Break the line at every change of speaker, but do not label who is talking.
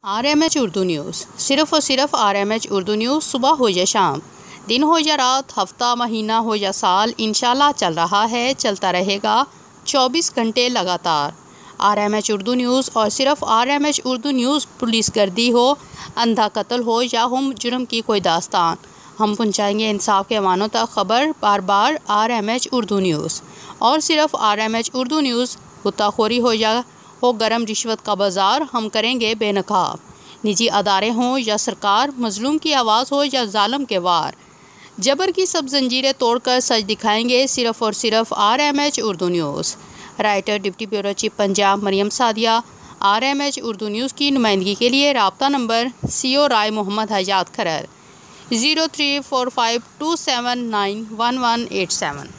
RMH Urdu news, सिर्फ़ और सिर्फ RMH उर्दू न्यूज़। सुबह हो या शाम, दिन हो या रात, हफ्ता, महीना हो या साल, इंशाल्लाह चल रहा है, चलता रहेगा 24 घंटे लगातार। RMH उर्दू न्यूज़ और सिर्फ RMH उर्दू न्यूज़। पुलिस गर्दी हो, अंधा कत्ल हो या हो जुर्म की कोई दास्तान, हम पहुँचाएंगे इंसाफ के वानों तक खबर। बार बार RMH उर्दू न्यूज़ और सिर्फ RMH उर्दू न्यूज़। गुत्ताखोरी हो या हो गरम रिश्वत का बाज़ार, हम करेंगे बेनकाब। निजी अदारे हों या सरकार, मजलूम की आवाज़ हो या जालिम के वार, जबर की सब जंजीरें तोड़कर सच दिखाएंगे सिर्फ और सिर्फ RMH Urdu news. Writer deputy bureau chief Punjab Maryam Sadia. RMH Urdu news की नुमाइंदगी के लिए राब्ता नंबर CO राय मोहम्मद हयात खरर 034527911187।